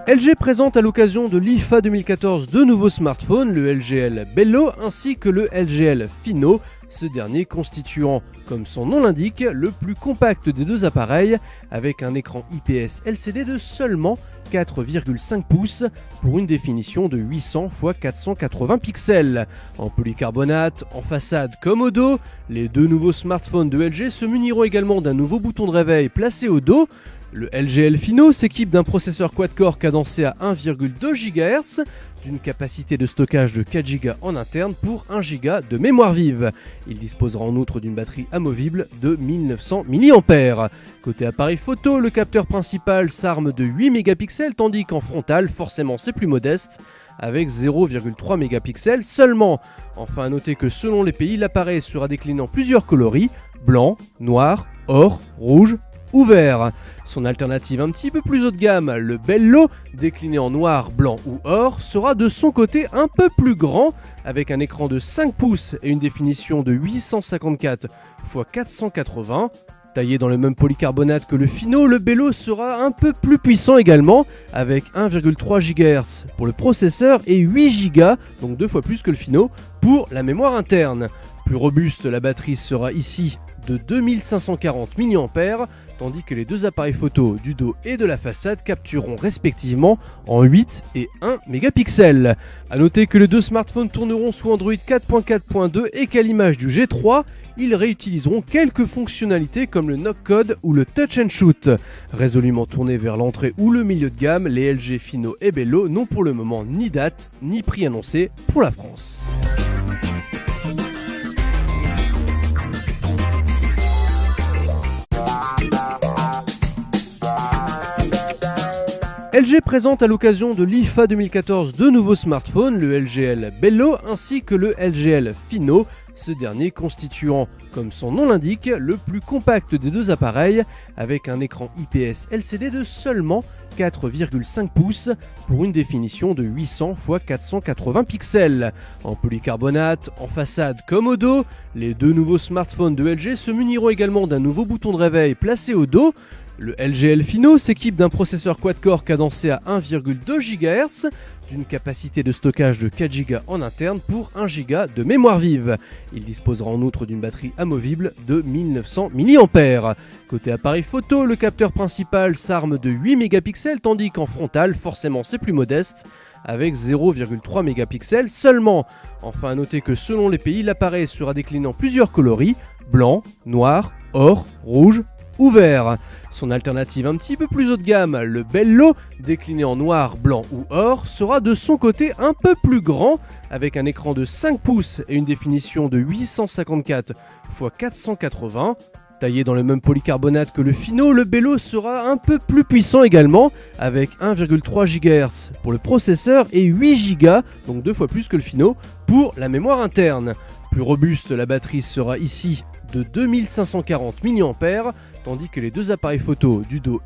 LG présente à l'occasion de l'IFA 2014 deux nouveaux smartphones, le LGL Bello ainsi que le LGL Fino, ce dernier constituant, comme son nom l'indique, le plus compact des deux appareils avec un écran IPS LCD de seulement 4,5 pouces pour une définition de 800 x 480 pixels. En polycarbonate, en façade comme au dos, les deux nouveaux smartphones de LG se muniront également d'un nouveau bouton de réveil placé au dos. Le LGL Fino s'équipe d'un processeur quad-core cadencé à 1,2 GHz, d'une capacité de stockage de 4 Go en interne pour 1 Go de mémoire vive. Il disposera en outre d'une batterie amovible de 1900 mAh. Côté appareil photo, le capteur principal s'arme de 8 mégapixels tandis qu'en frontal, forcément c'est plus modeste, avec 0,3 mégapixels seulement. Enfin à noter que selon les pays, l'appareil sera décliné en plusieurs coloris, blanc, noir, or, rouge ou vert. Son alternative un petit peu plus haut de gamme, le Bello, décliné en noir, blanc ou or, sera de son côté un peu plus grand, avec un écran de 5 pouces et une définition de 854 x 480. Taillé dans le même polycarbonate que le Fino, le Bello sera un peu plus puissant également, avec 1,3 GHz pour le processeur et 8 Go, donc 2 fois plus que le Fino, pour la mémoire interne. Plus robuste, la batterie sera ici de 2540 mAh, tandis que les deux appareils photo du dos et de la façade captureront respectivement en 8 et 1 mégapixels. A noter que les deux smartphones tourneront sous Android 4.4.2 et qu'à l'image du G3, ils réutiliseront quelques fonctionnalités comme le knock code ou le touch and shoot. Résolument tournés vers l'entrée ou le milieu de gamme, les LG Fino et Bello n'ont pour le moment ni date ni prix annoncé pour la France. LG présente à l'occasion de l'IFA 2014 deux nouveaux smartphones, le LGL Bello ainsi que le LGL Fino, ce dernier constituant, comme son nom l'indique, le plus compact des deux appareils avec un écran IPS LCD de seulement 4,5 pouces pour une définition de 800 x 480 pixels. En polycarbonate, en façade comme au dos, les deux nouveaux smartphones de LG se muniront également d'un nouveau bouton de réveil placé au dos. Le LGL Fino s'équipe d'un processeur quad-core cadencé à 1,2 GHz, d'une capacité de stockage de 4 Go en interne pour 1 Go de mémoire vive. Il disposera en outre d'une batterie amovible de 1900 mAh. Côté appareil photo, le capteur principal s'arme de 8 mégapixels tandis qu'en frontal, forcément c'est plus modeste, avec 0,3 mégapixels seulement. Enfin à noter que selon les pays, l'appareil sera décliné en plusieurs coloris, blanc, noir, or, rouge ou vert. Son alternative un petit peu plus haut de gamme, le Bello, décliné en noir, blanc ou or, sera de son côté un peu plus grand, avec un écran de 5 pouces et une définition de 854 x 480. Taillé dans le même polycarbonate que le Fino, le Bello sera un peu plus puissant également, avec 1,3 GHz pour le processeur et 8 Go, donc 2 fois plus que le Fino, pour la mémoire interne. Plus robuste, la batterie sera ici de 2540 mAh, tandis que les deux appareils photo du dos